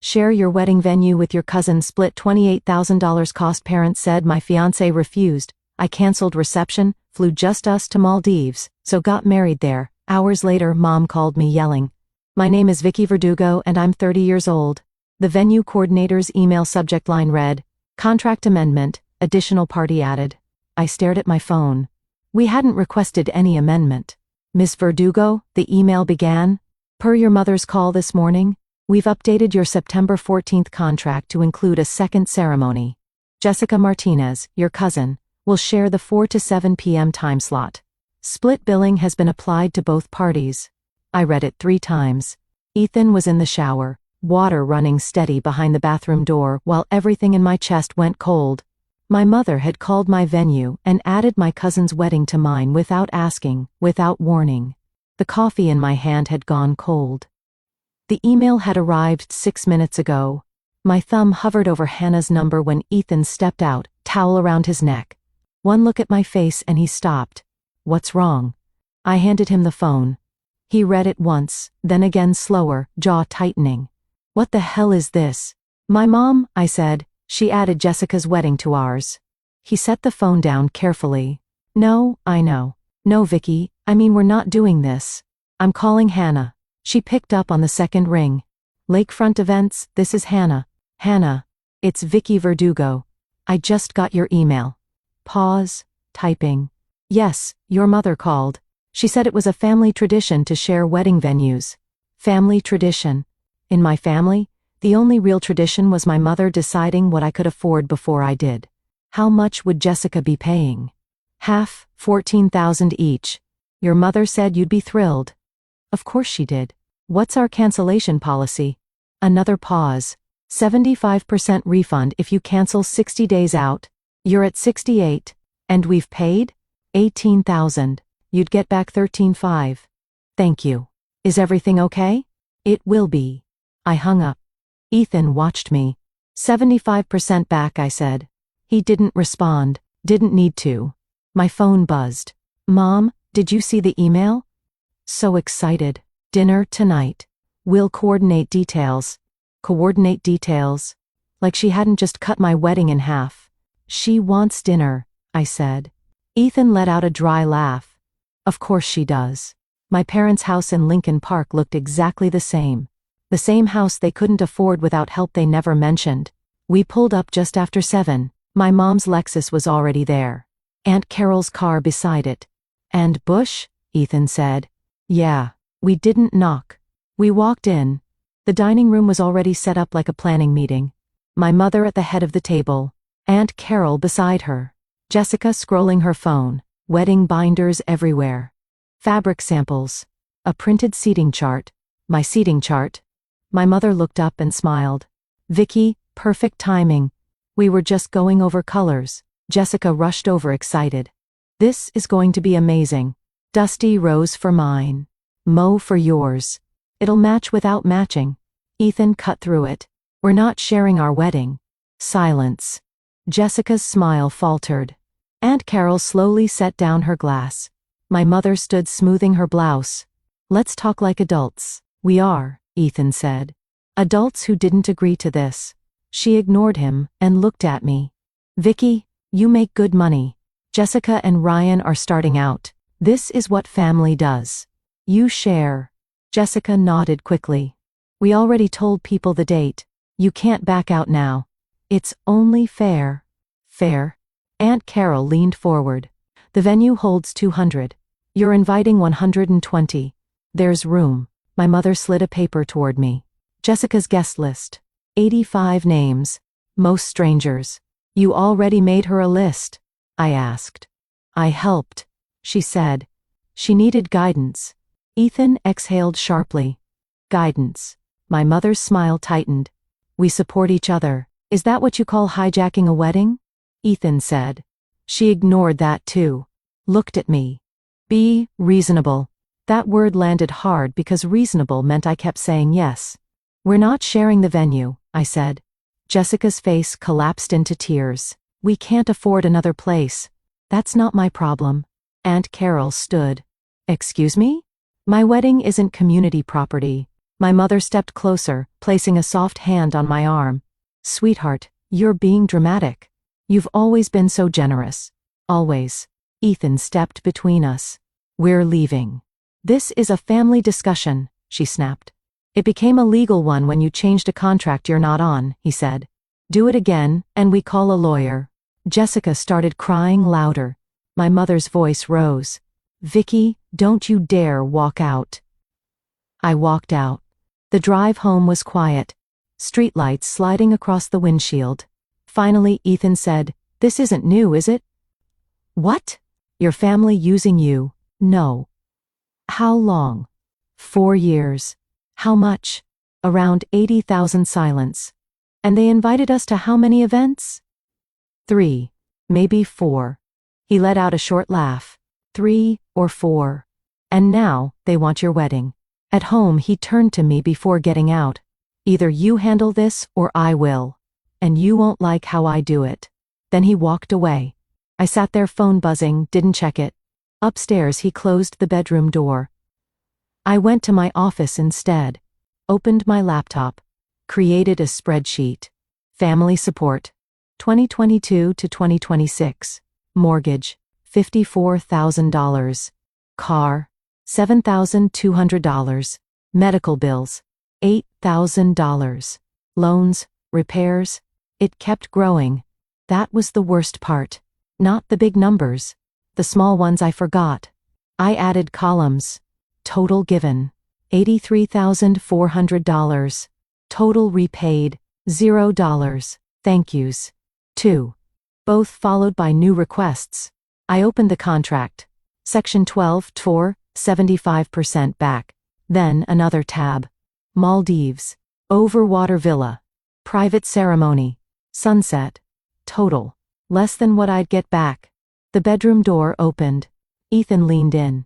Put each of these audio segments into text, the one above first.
Share your wedding venue with your cousin, split $28,000 cost. Parents said my fiancé refused. I canceled reception, flew just us to Maldives, so got married there. Hours later, Mom called me yelling. My name is Vicky Verdugo and I'm 30 years old. The venue coordinator's email subject line read, Contract amendment, additional party added. I stared at my phone. We hadn't requested any amendment. Ms. Verdugo, the email began. Per your mother's call this morning, we've updated your September 14th contract to include a second ceremony. Jessica Martinez, your cousin, will share the 4 to 7 p.m. time slot. Split billing has been applied to both parties. I read it 3 times. Ethan was in the shower, water running steady behind the bathroom door while everything in my chest went cold. My mother had called my venue and added my cousin's wedding to mine without asking, without warning. The coffee in my hand had gone cold. The email had arrived 6 minutes ago. My thumb hovered over Hannah's number when Ethan stepped out, towel around his neck. One look at my face and he stopped. What's wrong? I handed him the phone. He read it once, then again slower, jaw tightening. What the hell is this? My mom, I said. She added Jessica's wedding to ours. He set the phone down carefully. No, I know. No, Vicky, I mean we're not doing this. I'm calling Hannah. She picked up on the second ring. Lakefront Events, this is Hannah. Hannah, it's Vicky Verdugo. I just got your email. Pause, typing. Yes, your mother called. She said it was a family tradition to share wedding venues. Family tradition. In my family, the only real tradition was my mother deciding what I could afford before I did. How much would Jessica be paying? Half, $14,000 each. Your mother said you'd be thrilled. Of course she did. What's our cancellation policy? Another pause. 75% refund if you cancel 60 days out. You're at 68. And we've paid? $18,000. You'd get back $13,500. Thank you. Is everything okay? It will be. I hung up. Ethan watched me. 75% back, I said. He didn't respond. Didn't need to. My phone buzzed. Mom, did you see the email? So excited. Dinner tonight. We'll coordinate details. Coordinate details. Like she hadn't just cut my wedding in half. She wants dinner, I said. Ethan let out a dry laugh. Of course she does. My parents' house in Lincoln Park looked exactly the same. The same house they couldn't afford without help they never mentioned. We pulled up just after 7. My mom's Lexus was already there. Aunt Carol's car beside it. And Bush? Ethan said. Yeah, we didn't knock. We walked in. The dining room was already set up like a planning meeting. My mother at the head of the table. Aunt Carol beside her. Jessica scrolling her phone. Wedding binders everywhere. Fabric samples. A printed seating chart. My seating chart. My mother looked up and smiled. Vicky, perfect timing. We were just going over colors. Jessica rushed over excited. This is going to be amazing. Dusty rose for mine. Mo for yours. It'll match without matching. Ethan cut through it. We're not sharing our wedding. Silence. Jessica's smile faltered. Aunt Carol slowly set down her glass. My mother stood smoothing her blouse. Let's talk like adults. We are, Ethan said. Adults who didn't agree to this. She ignored him and looked at me. Vicky, you make good money. Jessica and Ryan are starting out. This is what family does. You share. Jessica nodded quickly. We already told people the date. You can't back out now. It's only fair. Fair? Aunt Carol leaned forward. The venue holds 200. You're inviting 120. There's room. My mother slid a paper toward me. Jessica's guest list. 85 names. Most strangers. You already made her a list? I asked. I helped, she said. She needed guidance. Ethan exhaled sharply. Guidance. My mother's smile tightened. We support each other. Is that what you call hijacking a wedding? Ethan said. She ignored that too. Looked at me. Be reasonable. That word landed hard because reasonable meant I kept saying yes. We're not sharing the venue, I said. Jessica's face collapsed into tears. We can't afford another place. That's not my problem. Aunt Carol stood. Excuse me? My wedding isn't community property. My mother stepped closer, placing a soft hand on my arm. Sweetheart, you're being dramatic. You've always been so generous. Always. Ethan stepped between us. We're leaving. This is a family discussion, she snapped. It became a legal one when you changed a contract you're not on, he said. Do it again, and we call a lawyer. Jessica started crying louder. My mother's voice rose. Vicky, don't you dare walk out. I walked out. The drive home was quiet. Streetlights sliding across the windshield. Finally, Ethan said, This isn't new, is it? What? Your family using you? No. How long? 4 years. How much? Around 80,000. Silence. And they invited us to how many events? 3. Maybe 4. He let out a short laugh. 3 or 4. And now, they want your wedding. At home, he turned to me before getting out. Either you handle this or I will. And you won't like how I do it. Then he walked away. I sat there, phone buzzing, didn't check it. Upstairs, he closed the bedroom door. I went to my office instead. Opened my laptop. Created a spreadsheet. Family support. 2022 to 2026. Mortgage. $54,000. Car. $7,200. Medical bills. $8,000. Loans. Repairs. It kept growing. That was the worst part. Not the big numbers. The small ones I forgot. I added columns. Total given. $83,400. Total repaid. $0. Thank yous. 2. Both followed by new requests. I opened the contract. Section 12, TOR, 75% back. Then another tab. Maldives. Overwater villa. Private ceremony. Sunset. Total. Less than what I'd get back. The bedroom door opened. Ethan leaned in.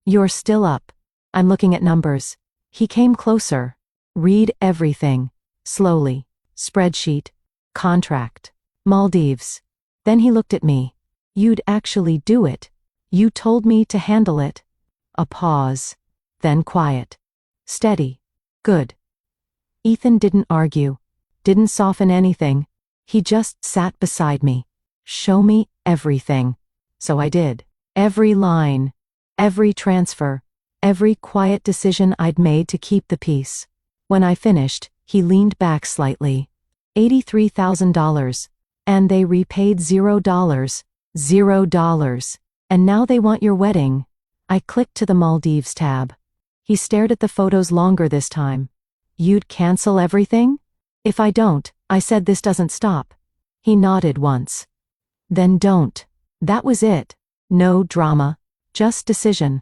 You're still up. I'm looking at numbers. He came closer. Read everything. Slowly. Spreadsheet. Contract. Maldives. Then he looked at me. You'd actually do it. You told me to handle it. A pause. Then quiet. Steady. Good. Ethan didn't argue. Didn't soften anything. He just sat beside me. Show me everything. So I did. Every line. Every transfer. Every quiet decision I'd made to keep the peace. When I finished, he leaned back slightly. $83,000. And they repaid $0. $0. And now they want your wedding. I clicked to the Maldives tab. He stared at the photos longer this time. You'd cancel everything? If I don't, I said this doesn't stop. He nodded once. Then don't. That was it. No drama. Just decision.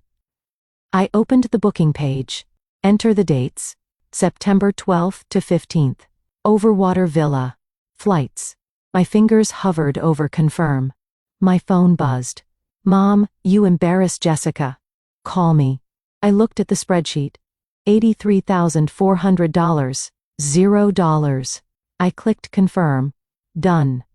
I opened the booking page. Enter the dates. September 12th to 15th. Overwater villa. Flights. My fingers hovered over confirm. My phone buzzed. Mom, you embarrassed Jessica. Call me. I looked at the spreadsheet. $83,400. $0. I clicked confirm. Done.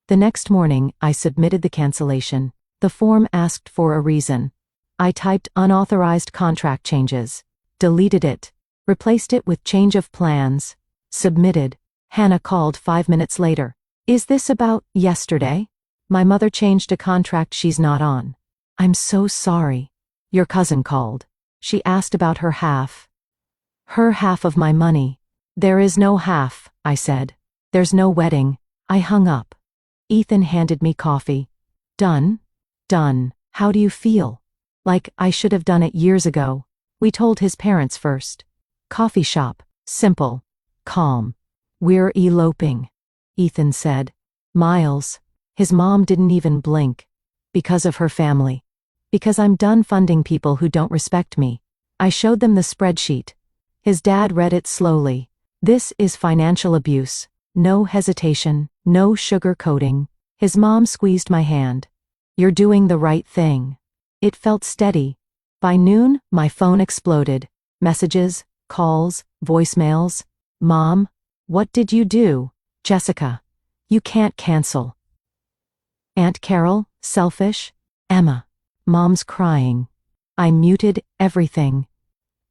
The next morning, I submitted the cancellation. The form asked for a reason. I typed unauthorized contract changes. Deleted it. Replaced it with change of plans. Submitted. Hannah called 5 minutes later. Is this about yesterday? My mother changed a contract she's not on. I'm so sorry. Your cousin called. She asked about her half. Her half of my money. There is no half, I said. There's no wedding. I hung up. Ethan handed me coffee. Done? Done. How do you feel? Like I should have done it years ago. We told his parents first. Coffee shop. Simple. Calm. We're eloping. Ethan said. Miles. His mom didn't even blink. Because of her family. Because I'm done funding people who don't respect me. I showed them the spreadsheet. His dad read it slowly. This is financial abuse. No hesitation, no sugarcoating. His mom squeezed my hand. You're doing the right thing. It felt steady. By noon, my phone exploded. Messages, calls, voicemails. Mom, what did you do? Jessica, you can't cancel. Aunt Carol, selfish. Emma, Mom's crying. I muted everything.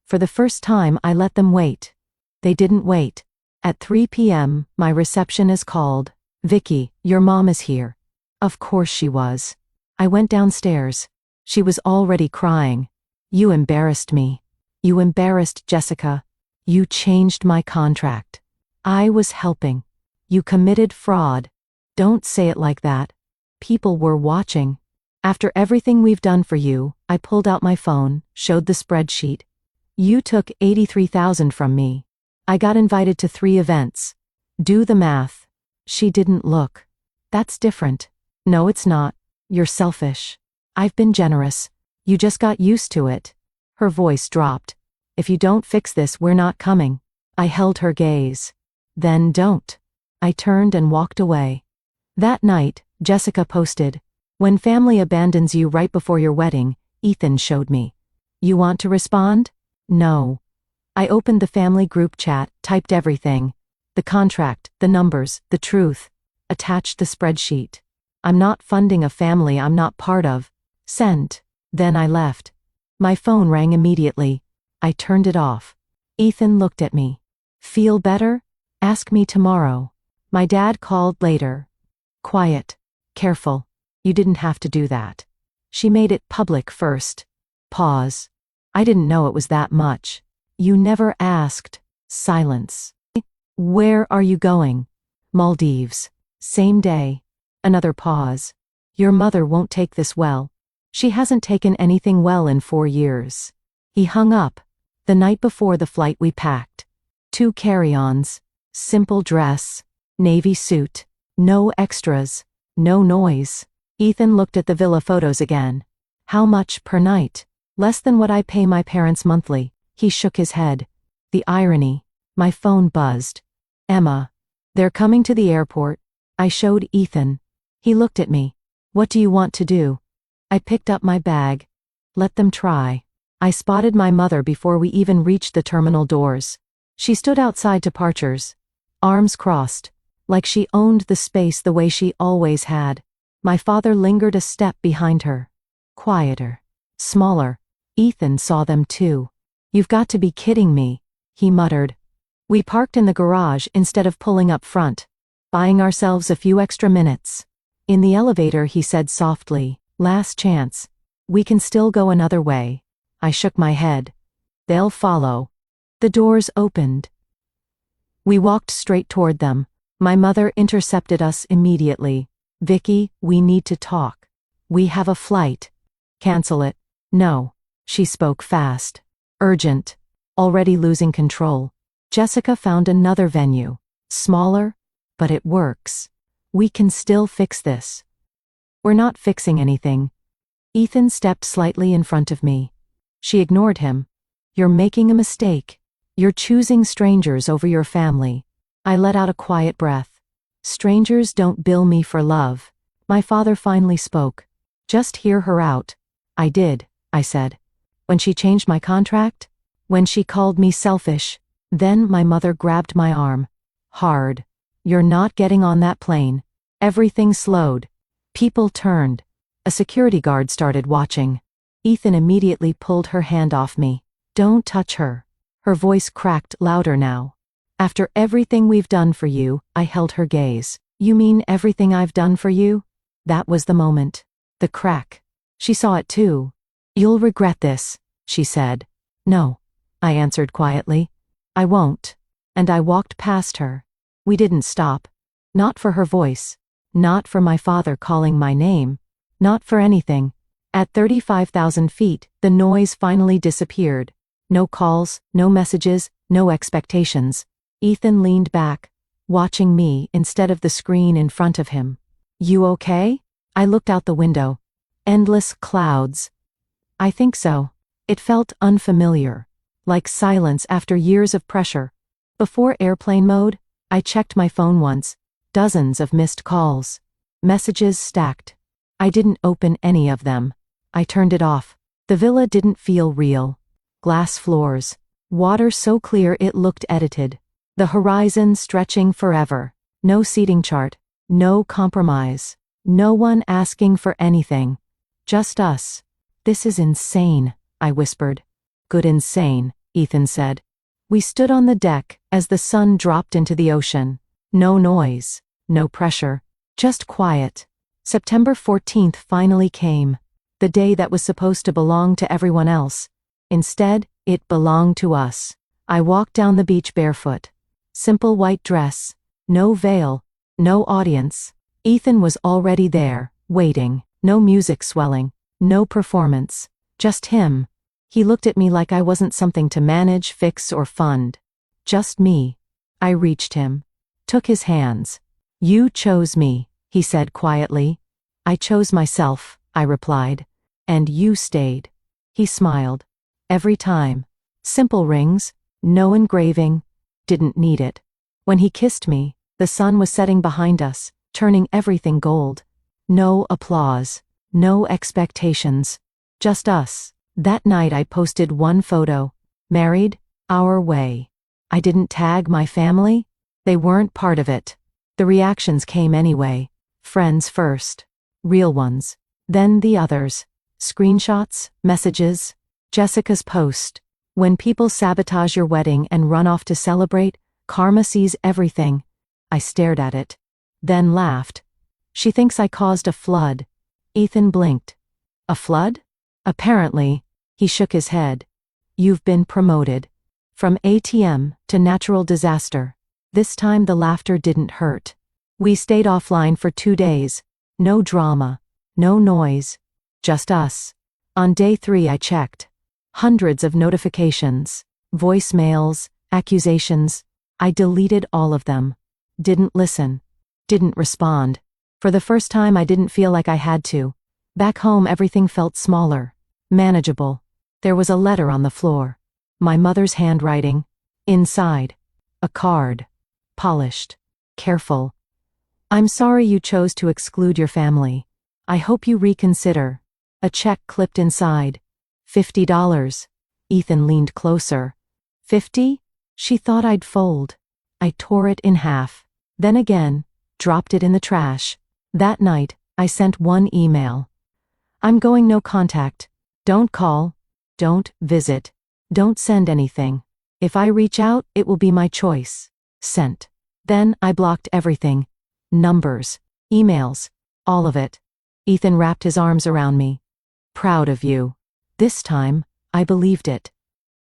For the first time, I let them wait. They didn't wait. At 3 p.m., my receptionist called. "Vicky, your mom is here." Of course she was. I went downstairs. She was already crying. "You embarrassed me. You embarrassed Jessica. You changed my contract. I was helping. You committed fraud." "Don't say it like that. People were watching. After everything we've done for you," I pulled out my phone, showed the spreadsheet. "You took $83,000 from me. I got invited to 3 events. Do the math." She didn't look. "That's different." "No, it's not. You're selfish. I've been generous. You just got used to it." Her voice dropped. "If you don't fix this, we're not coming." I held her gaze. "Then don't." I turned and walked away. That night, Jessica posted, "When family abandons you right before your wedding, Ethan showed me." You want to respond? No. I opened the family group chat, typed everything. The contract, the numbers, the truth. Attached the spreadsheet. "I'm not funding a family I'm not part of." Sent. Then I left. My phone rang immediately. I turned it off. Ethan looked at me. "Feel better? Ask me tomorrow." My dad called later. "Quiet. Careful. You didn't have to do that. She made it public first." Pause. "I didn't know it was that much." "You never asked." Silence. "Where are you going?" "Maldives." Same day. Another pause. "Your mother won't take this well. She hasn't taken anything well in 4 years." He hung up. The night before the flight we packed. 2 carry-ons. Simple dress. Navy suit. No extras. No noise. Ethan looked at the villa photos again. "How much per night?" "Less than what I pay my parents monthly." He shook his head. The irony. My phone buzzed. "Emma. They're coming to the airport." I showed Ethan. He looked at me. "What do you want to do?" I picked up my bag. "Let them try." I spotted my mother before we even reached the terminal doors. She stood outside departures. Arms crossed. Like she owned the space the way she always had. My father lingered a step behind her. Quieter. Smaller. Ethan saw them too. "You've got to be kidding me," he muttered. We parked in the garage instead of pulling up front, buying ourselves a few extra minutes. In the elevator he said softly, "Last chance. We can still go another way." I shook my head. "They'll follow." The doors opened. We walked straight toward them. My mother intercepted us immediately. "Vicky, we need to talk. We have a flight." "Cancel it." "No." She spoke fast. Urgent. Already losing control. "Jessica found another venue. Smaller, but it works. We can still fix this." "We're not fixing anything." Ethan stepped slightly in front of me. She ignored him. "You're making a mistake. You're choosing strangers over your family." I let out a quiet breath. "Strangers don't bill me for love." My father finally spoke. "Just hear her out." "I did," I said. "When she changed my contract? When she called me selfish?" Then my mother grabbed my arm. Hard. "You're not getting on that plane." Everything slowed. People turned. A security guard started watching. Ethan immediately pulled her hand off me. "Don't touch her." Her voice cracked louder now. "After everything we've done for you," I held her gaze. "You mean everything I've done for you?" That was the moment. The crack. She saw it too. "You'll regret this," she said. "No," I answered quietly. "I won't." And I walked past her. We didn't stop. Not for her voice. Not for my father calling my name. Not for anything. At 35,000 feet, the noise finally disappeared. No calls, no messages, no expectations. Ethan leaned back, watching me instead of the screen in front of him. "You okay?" I looked out the window. Endless clouds. "I think so." It felt unfamiliar. Like silence after years of pressure. Before airplane mode, I checked my phone once. Dozens of missed calls. Messages stacked. I didn't open any of them. I turned it off. The villa didn't feel real. Glass floors. Water so clear it looked edited. The horizon stretching forever. No seating chart. No compromise. No one asking for anything. Just us. "This is insane," I whispered. "Good insane," Ethan said. We stood on the deck as the sun dropped into the ocean. No noise, no pressure, just quiet. September 14th finally came. The day that was supposed to belong to everyone else. Instead, it belonged to us. I walked down the beach barefoot. Simple white dress. No veil. No audience. Ethan was already there, waiting. No music swelling. No performance. Just him. He looked at me like I wasn't something to manage, fix, or fund. Just me. I reached him. Took his hands. You chose me, he said quietly. I chose myself, I replied. And you stayed. He smiled. Every time. Simple rings. No engraving. Didn't need it. When he kissed me, the sun was setting behind us, turning everything gold. No applause. No expectations. Just us. That night I posted one photo. Married, our way. I didn't tag my family. They weren't part of it. The reactions came anyway. Friends first. Real ones. Then the others. Screenshots, messages. Jessica's post. When people sabotage your wedding and run off to celebrate, karma sees everything. I stared at it. Then laughed. She thinks I caused a flood. Ethan blinked. A flood? Apparently. He shook his head. You've been promoted. From ATM to natural disaster. This time the laughter didn't hurt. We stayed offline for 2 days. No drama. No noise. Just us. On day 3 I checked. Hundreds of notifications. Voicemails. Accusations. I deleted all of them. Didn't listen. Didn't respond. For the first time I didn't feel like I had to. Back home everything felt smaller. Manageable. There was a letter on the floor. My mother's handwriting. Inside. A card. Polished. Careful. I'm sorry you chose to exclude your family. I hope you reconsider. A check clipped inside. $50. Ethan leaned closer. 50? She thought I'd fold. I tore it in half. Then again, dropped it in the trash. That night, I sent one email. I'm going no contact. Don't call. Don't visit. Don't send anything. If I reach out, it will be my choice. Sent. Then I blocked everything. Numbers. Emails. All of it. Ethan wrapped his arms around me. Proud of you. This time, I believed it.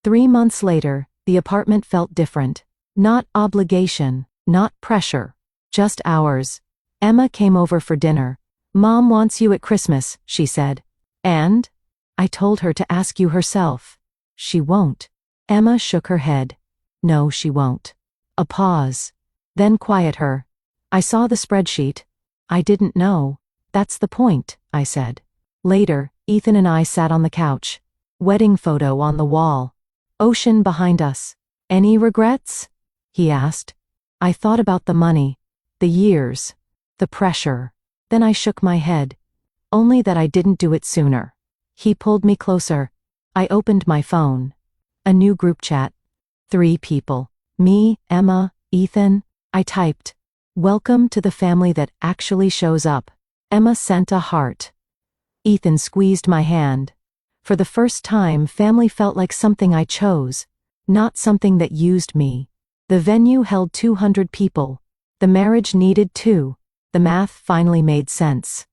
3 months later, the apartment felt different. Not obligation, not pressure. Just ours. Emma came over for dinner. Mom wants you at Christmas, she said. And? I told her to ask you herself. She won't. Emma shook her head. No, she won't. A pause. Then quiet her. I saw the spreadsheet. I didn't know. That's the point, I said. Later, Ethan and I sat on the couch. Wedding photo on the wall. Ocean behind us. Any regrets? He asked. I thought about the money, the years, the pressure. Then I shook my head. Only that I didn't do it sooner. He pulled me closer. I opened my phone. A new group chat. 3 people. Me, Emma, Ethan. I typed. Welcome to the family that actually shows up. Emma sent a heart. Ethan squeezed my hand. For the first time, family felt like something I chose, not something that used me. The venue held 200 people. The marriage needed 2. The math finally made sense.